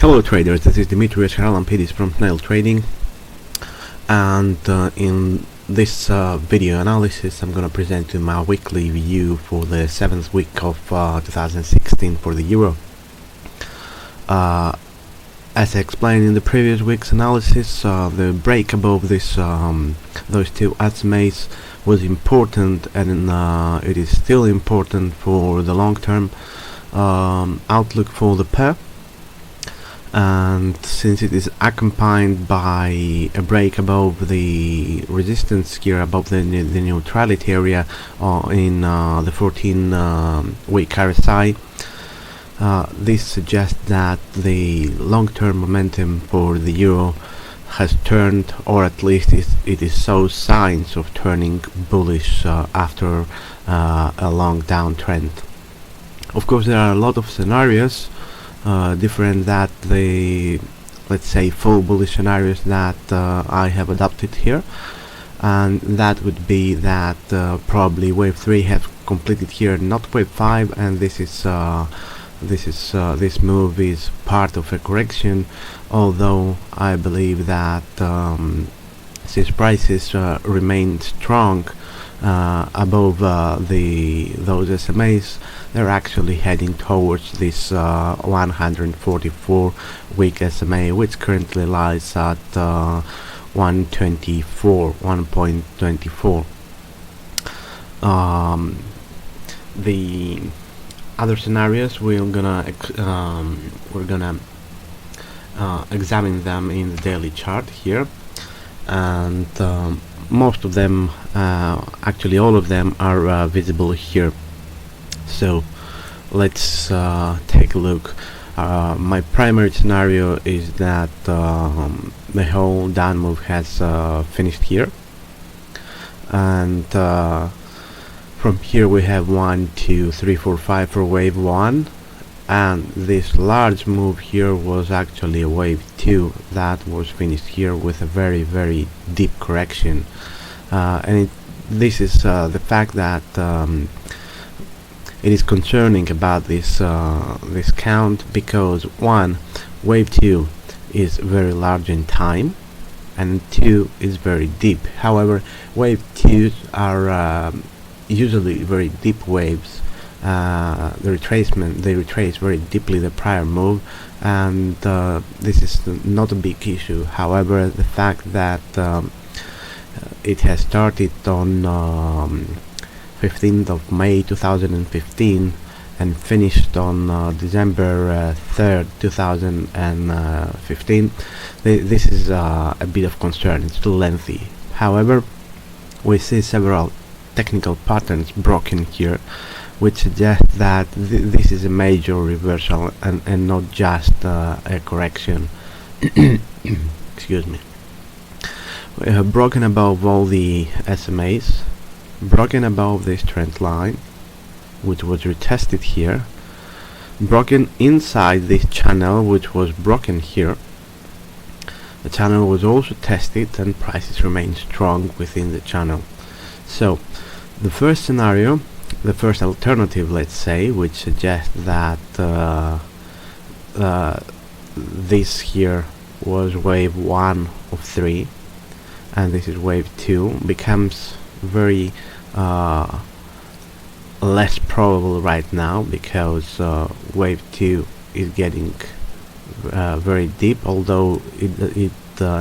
Hello traders, this is Dimitrios Haralampidis from Snail Trading, and in this video analysis I'm going to present you my weekly view for the 7th week of 2016 for the Euro. As I explained in the previous week's analysis, the break above this those two SMAs was important, and it is still important for the long-term outlook for the pair. And since it is accompanied by a break above the resistance here, above the neutrality area in the 14-week RSI, this suggests that the long-term momentum for the Euro has turned, or at least it shows signs of turning bullish after a long downtrend. Of course, there are a lot of scenarios different that the, let's say, full bullish scenarios that I have adopted here, and that would be that probably wave 3 has completed here, not wave 5, and this move is part of a correction, although I believe that since prices remain strong above those SMAs, they're actually heading towards this 144 week SMA, which currently lies at 1.24. The other scenarios we're gonna examine them in the daily chart here, and most of them, actually all of them, are visible here. So let's take a look. My primary scenario is that the whole down move has finished here, and from here we have 1, 2, 3, 4, 5 for wave 1, and this large move here was actually a wave 2 that was finished here with a very, very deep correction, and this is the fact that it is concerning about this this count, because 1, wave 2 is very large in time, and 2 is very deep. However, wave 2s are usually very deep waves. They retrace very deeply the prior move, and this is not a big issue. However, the fact that it has started on 15th of May 2015 and finished on December 3rd 2015, this is a bit of concern. It's too lengthy. However, we see several technical patterns broken here, which suggests that this is a major reversal and not just a correction. Excuse me. We have broken above all the SMAs, broken above this trend line, which was retested here, broken inside this channel, which was broken here. The channel was also tested, and prices remain strong within the channel. So the first scenario, the first alternative, let's say, which suggests that this here was wave 1 of 3 and this is wave 2, becomes very less probable right now, because wave 2 is getting very deep, although it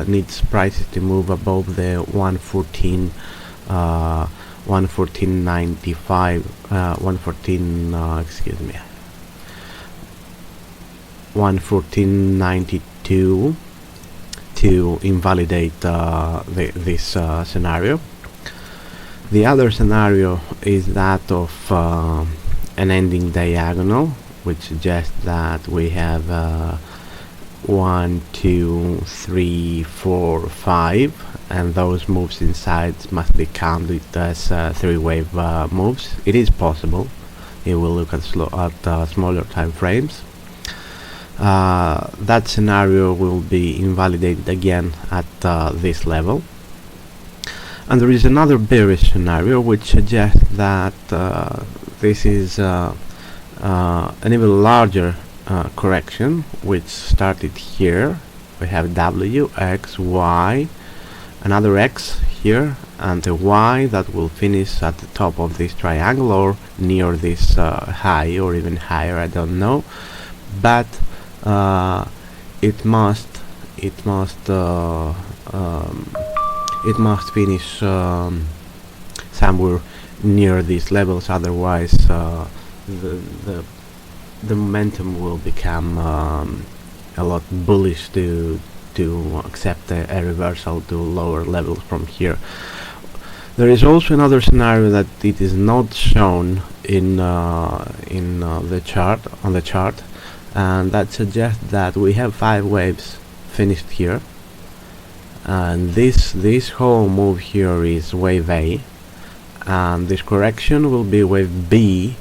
needs prices to move above the 114 114.95 114.92 to invalidate this scenario. The other scenario is that of an ending diagonal, which suggests that we have 1, 2, 3, 4, 5, and those moves inside must be counted as 3-wave moves. It is possible. It will look at smaller time frames. That scenario will be invalidated again at this level. And there is another bearish scenario which suggests that this is an even larger correction which started here. We have W, X, Y, another X here, and a Y that will finish at the top of this triangle or near this high, or even higher, I don't know, but it must finish somewhere near these levels, otherwise the momentum will become a lot bullish to accept a reversal to lower levels from here. There is also another scenario that it is not shown in the chart, and that suggests that we have 5 waves finished here, and this whole move here is wave A, and this correction will be wave B,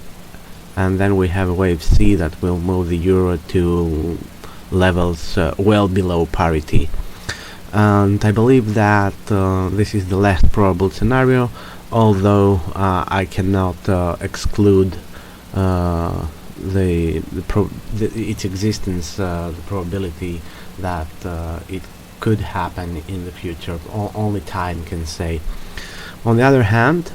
and then we have wave C that will move the euro to levels well below parity. And I believe that this is the last probable scenario, although I cannot exclude its existence, the probability that it could happen in the future. Only time can say. On the other hand,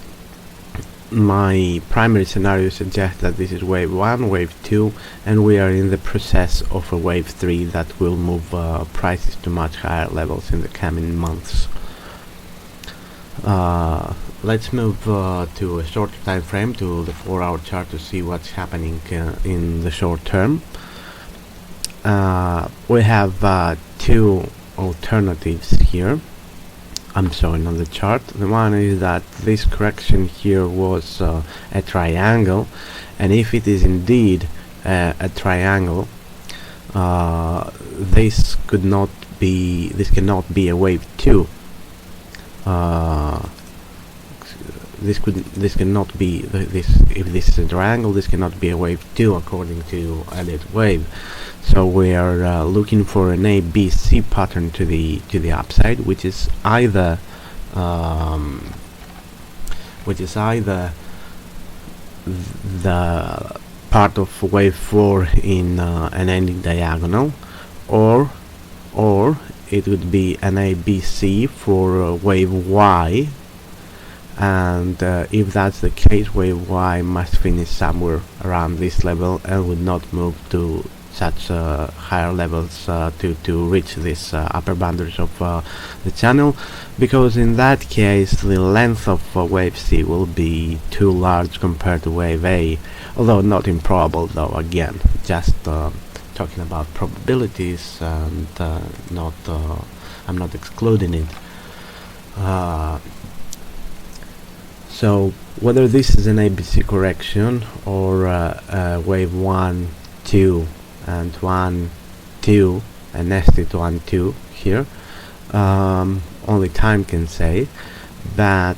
my primary scenario suggests that this is wave 1, wave 2, and we are in the process of a wave 3 that will move prices to much higher levels in the coming months. Let's move to a shorter time frame, to the 4-hour chart, to see what's happening in the short term. We have 2 alternatives here I'm showing on the chart. The one is that this correction here was a triangle, and if it is indeed a triangle, this cannot be a wave 2. This cannot be if this is a triangle, this cannot be a wave 2 according to Elliott wave. So we are looking for an ABC pattern to the upside, which is either the part of wave 4 in an ending diagonal, or it would be an ABC for wave Y, and if that's the case, wave Y must finish somewhere around this level and would not move to such higher levels to reach this upper boundaries of the channel, because in that case the length of wave C will be too large compared to wave A, although not improbable, though, again, just talking about probabilities, and I'm not excluding it. So whether this is an ABC correction or wave 1, 2 and 1, 2 and nested 1, 2 here, only time can say. But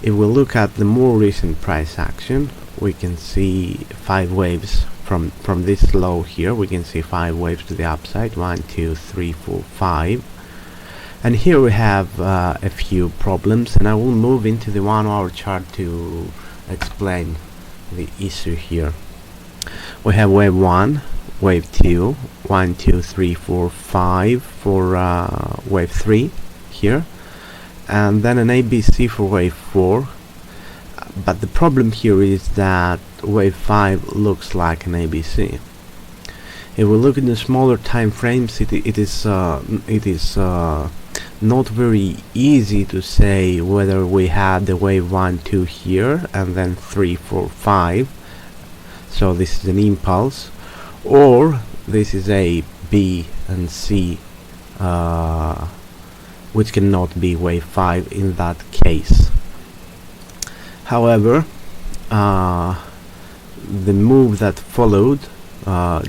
if we look at the more recent price action, we can see 5 waves from this low here. We can see 5 waves to the upside, 1, 2, 3, 4, 5. And here we have a few problems, and I will move into the 1-hour chart to explain the issue here. We have wave 1, wave 2, 1, 2, 3, 4, 5 for wave 3 here, and then an ABC for wave 4. But the problem here is that wave 5 looks like an ABC. If we look at the smaller time frames, it is not very easy to say whether we had the wave 1, 2 here and then 3, 4, 5, so this is an impulse, or this is A, B and C, which cannot be wave 5 in that case. However, the move that followed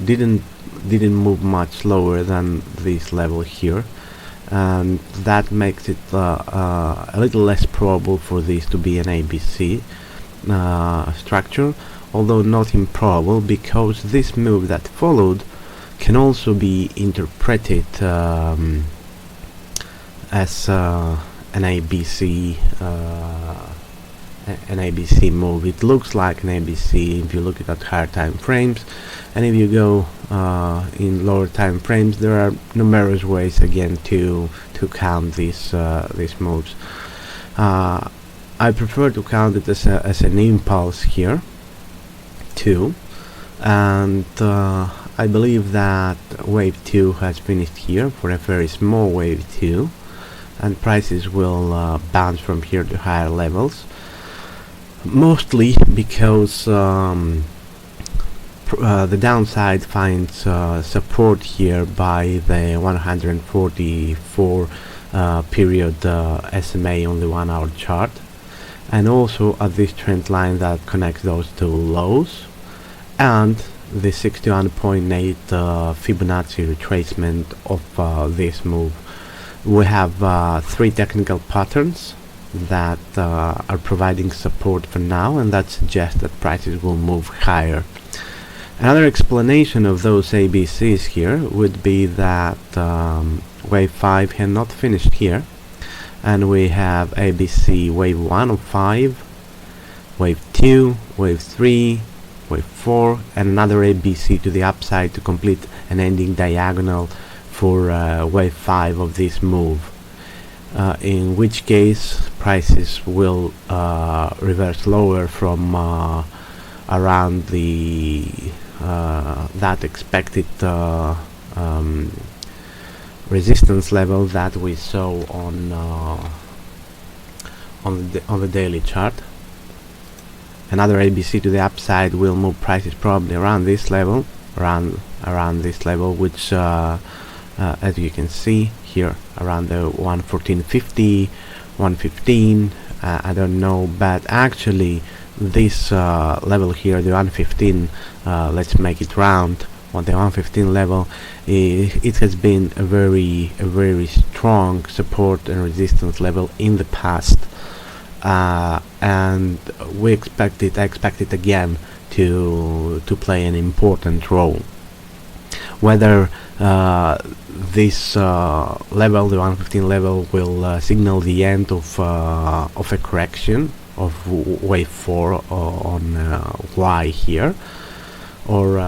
didn't move much lower than this level here, and that makes it a little less probable for this to be an ABC structure, although not improbable, because this move that followed can also be interpreted as an ABC an ABC move. It looks like an ABC if you look at higher time frames, and if you go in lower time frames, there are numerous ways again to count these moves. I prefer to count it as an impulse here too, and I believe that wave 2 has finished here for a very small wave 2, and prices will bounce from here to higher levels, mostly because the downside finds support here by the 144 period SMA on the 1 hour chart, and also at this trend line that connects those two lows, and the 61.8 Fibonacci retracement of this move. We have 3 technical patterns that are providing support for now, and that suggests that prices will move higher. Another explanation of those ABCs here would be that wave 5 had not finished here, and we have ABC wave 1 of 5, wave 2, wave 3, wave 4, and another ABC to the upside to complete an ending diagonal for wave 5 of this move, in which case prices will reverse lower from around the that expected resistance level that we saw on the daily chart. Another ABC to the upside will move prices probably around this level, around this level, which as you can see here, around the 114.50, 115. I don't know, but actually this level here, the 115, let's make it round, on the 115 level, it has been a very strong support and resistance level in the past, and I expect it again to play an important role. Whether this level, the 115 level, will signal the end of a correction of wave 4 on Y here, or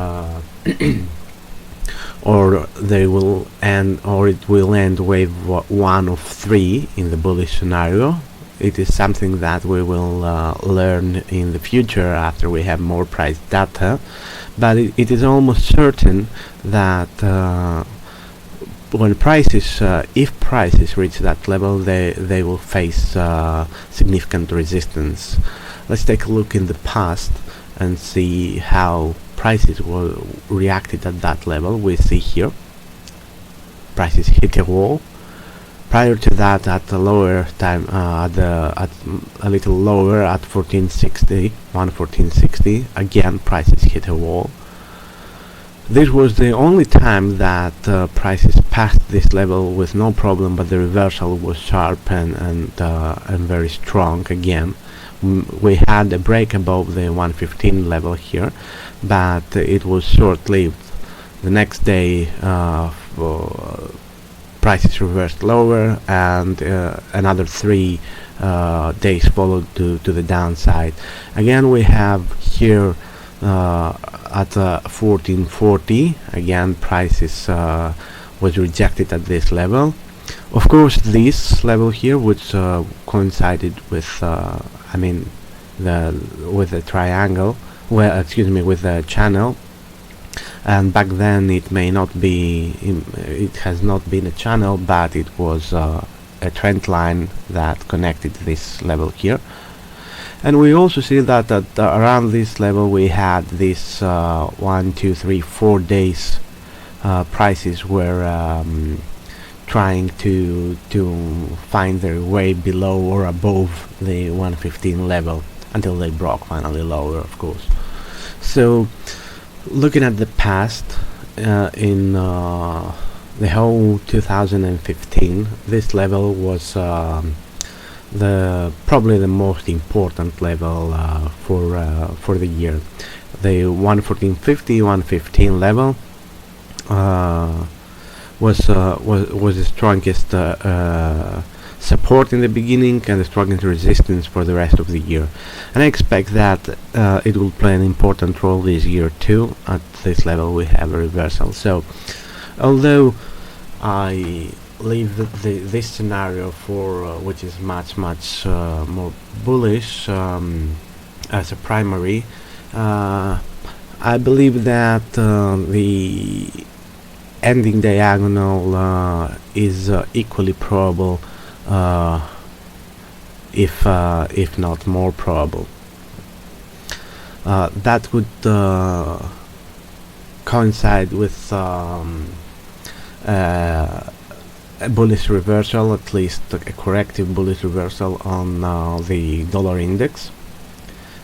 or they will end, or it will end wave 1 of 3 in the bullish scenario. It is something that we will learn in the future after we have more price data, but it is almost certain that when prices, if prices reach that level, they will face significant resistance. Let's take a look in the past and see how prices were reacted at that level. We see here prices hit a wall. Prior to that, at a lower time, at a little lower, at 114.60, again prices hit a wall. This was the only time that prices passed this level with no problem, but the reversal was sharp and very strong again. We had a break above the 115 level here, but it was short-lived. The next day prices reversed lower, and another 3 days followed to the downside. Again, we have here at 1440, again prices was rejected at this level. Of course, this level here, which coincided with with the triangle, with the channel, and back then it may not be, it has not been a channel, but it was a trend line that connected this level here. And we also see that at around this level we had this 1, 2, 3, 4 days prices were trying to find their way below or above the 115 level until they broke finally lower, of course. So looking at the past, in the whole 2015, this level was probably the most important level for the year. The 114.50, 115 level was the strongest support in the beginning and a strong resistance for the rest of the year. And I expect that it will play an important role this year too. At this level we have a reversal. So although I leave this scenario for which is much more bullish as a primary, I believe that the ending diagonal is equally probable, if not more probable. That would coincide with a bullish reversal, at least a corrective bullish reversal on the dollar index,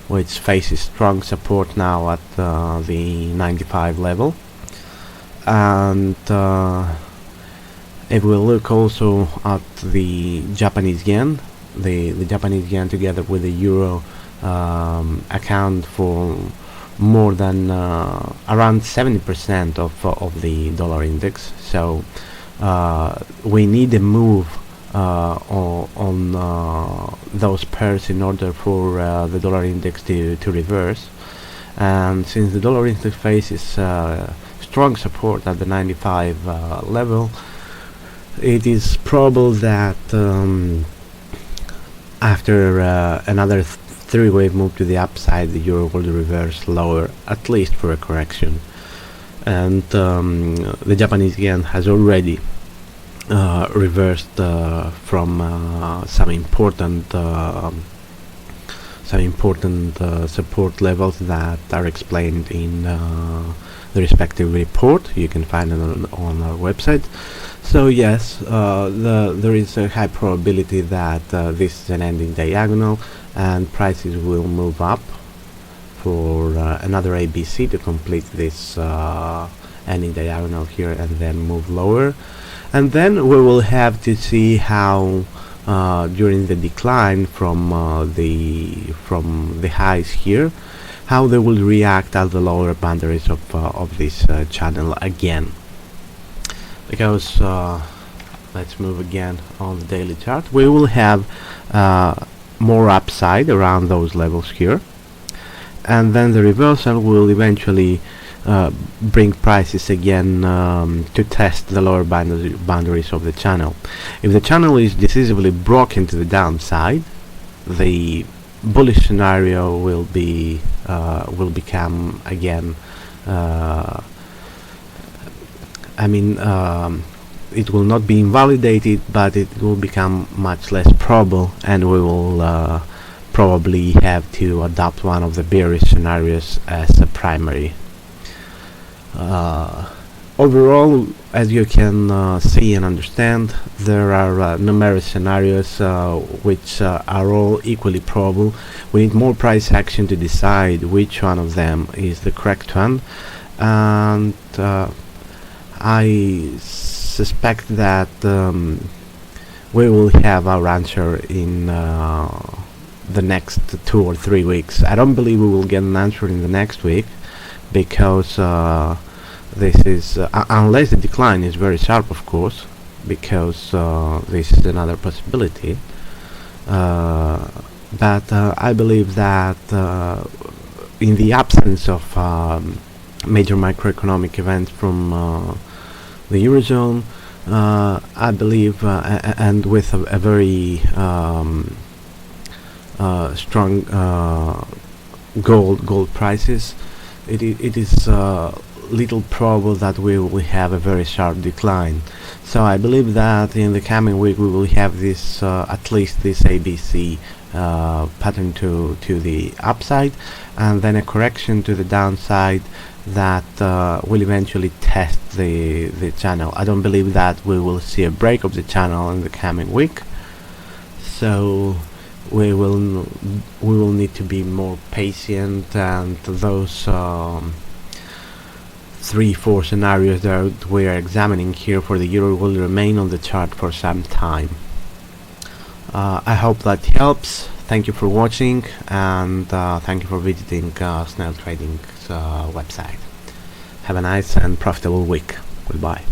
which faces strong support now at the 95 level. And if we look also at the Japanese yen, the Japanese yen together with the euro account for more than around 70% of the dollar index. So we need a move on those pairs in order for the dollar index to reverse. And since the dollar index faces strong support at the 95 level, it is probable that after another three-wave move to the upside, the euro will reverse lower, at least for a correction. And the Japanese yen has already reversed from some important support levels that are explained in the respective report. You can find it on our website. So yes, there is a high probability that this is an ending diagonal and prices will move up for another ABC to complete this ending diagonal here and then move lower. And then we will have to see how during the decline from the highs here, how they will react at the lower boundaries of this channel again. Because let's move again on the daily chart. We will have more upside around those levels here, and then the reversal will eventually bring prices again to test the lower boundaries of the channel. If the channel is decisively broken to the downside, the bullish scenario will become again it will not be invalidated, but it will become much less probable, and we will probably have to adopt one of the bearish scenarios as a primary. Overall, as you can see and understand, there are numerous scenarios which are all equally probable. We need more price action to decide which one of them is the correct one, and I suspect that we will have our answer in the next 2 or 3 weeks. I don't believe we will get an answer in the next week, because this is unless the decline is very sharp, of course, because this is another possibility. But I believe that in the absence of major macroeconomic events from the Eurozone, I believe, and with a very strong gold prices, it is little probable that we will have a very sharp decline. So I believe that in the coming week we will have this at least this ABC pattern to the upside, and then a correction to the downside that will eventually test the channel. I don't believe that we will see a break of the channel in the coming week, so we will need to be more patient, and those 3-4 scenarios that we are examining here for the euro will remain on the chart for some time. I hope that helps. Thank you for watching, and thank you for visiting Snail Trading's website. Have a nice and profitable week. Goodbye.